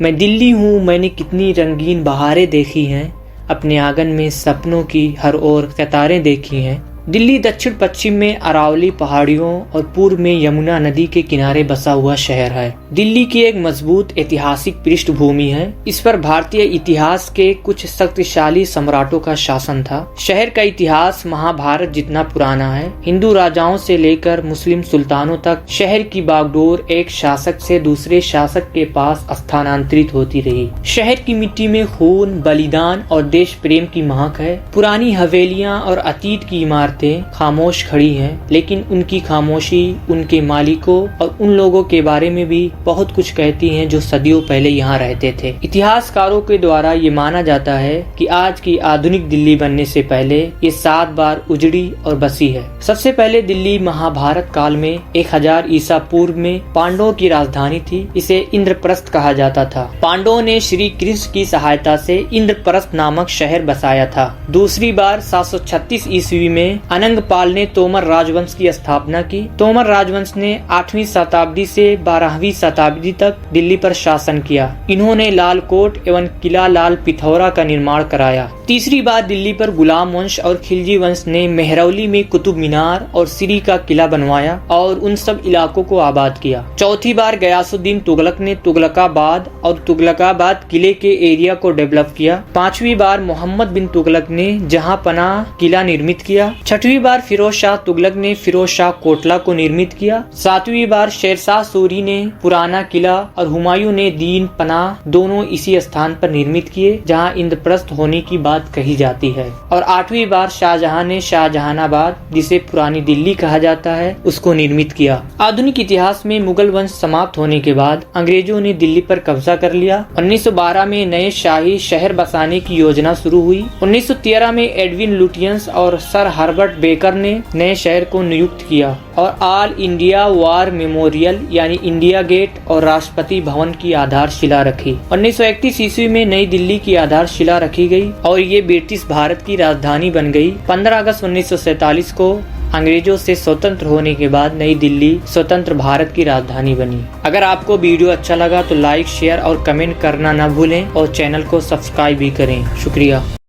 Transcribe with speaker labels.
Speaker 1: मैं दिल्ली हूँ, मैंने कितनी रंगीन बहारें देखी हैं, अपने आंगन में सपनों की हर ओर कतारें देखी हैं। दिल्ली दक्षिण पश्चिम में अरावली पहाड़ियों और पूर्व में यमुना नदी के किनारे बसा हुआ शहर है। दिल्ली की एक मजबूत ऐतिहासिक पृष्ठभूमि है। इस पर भारतीय इतिहास के कुछ शक्तिशाली सम्राटों का शासन था। शहर का इतिहास महाभारत जितना पुराना है। हिंदू राजाओं से लेकर मुस्लिम सुल्तानों तक शहर की बागडोर एक शासक से दूसरे शासक के पास स्थानांतरित होती रही। शहर की मिट्टी में खून, बलिदान और देश प्रेम की महक है। पुरानी हवेलियां और अतीत की इमारतें खामोश खड़ी हैं, लेकिन उनकी खामोशी उनके मालिकों और उन लोगों के बारे में भी बहुत कुछ कहती हैं जो सदियों पहले यहाँ रहते थे। इतिहासकारों के द्वारा ये माना जाता है कि आज की आधुनिक दिल्ली बनने से पहले ये 7 बार उजड़ी और बसी है। सबसे पहले दिल्ली महाभारत काल में 1000 ईसा पूर्व में पांडवों की राजधानी थी। इसे इंद्रप्रस्थ कहा जाता था। पांडवों ने श्री कृष्ण की सहायता से इंद्रप्रस्थ नामक शहर बसाया था। दूसरी बार 736 ईस्वी में अनंगपाल ने तोमर राजवंश की स्थापना की। तोमर राजवंश ने 8वीं शताब्दी से 12वीं शताब्दी तक दिल्ली पर शासन किया। इन्होंने लाल कोट एवं किला लाल पिथौरा का निर्माण कराया। तीसरी बार दिल्ली पर गुलाम वंश और खिलजी वंश ने मेहरौली में कुतुब मीनार और सिरी का किला बनवाया और उन सब इलाकों को आबाद किया। चौथी बार गयासुद्दीन तुगलक ने तुगलकाबाद और तुगलकाबाद किले के एरिया को डेवलप किया। 5वीं बार मोहम्मद बिन तुगलक ने जहांपनाह किला निर्मित किया। 6वीं बार फिरोज शाह तुगलक ने फिरोज शाह कोटला को निर्मित किया। 7वीं बार शेरशाह सूरी ने पुराना किला और हुमायूं ने दीन पनाह दोनों इसी स्थान पर निर्मित किए जहां इंद्रप्रस्थ होने की बात कही जाती है। और 8वीं बार शाहजहां ने शाहजहानाबाद, जिसे पुरानी दिल्ली कहा जाता है, उसको निर्मित किया। आधुनिक इतिहास में मुगल वंश समाप्त होने के बाद अंग्रेजों ने दिल्ली पर कब्जा कर लिया। 1912 में नए शाही शहर बसाने की योजना शुरू हुई। 1913 में एडविन लुटियंस और सर हर्बर्ट बेकर ने नए शहर को नियुक्त किया और ऑल इंडिया वार मेमोरियल यानी इंडिया गेट और राष्ट्रपति भवन की आधारशिला रखी। 1931 ईस्वी में नई दिल्ली की आधारशिला रखी गई और ये ब्रिटिश भारत की राजधानी बन गई। 15 अगस्त 1947 को अंग्रेजों से स्वतंत्र होने के बाद नई दिल्ली स्वतंत्र भारत की राजधानी बनी। अगर आपको वीडियो अच्छा लगा तो लाइक, शेयर और कमेंट करना न भूलें और चैनल को सब्सक्राइब भी करें। शुक्रिया।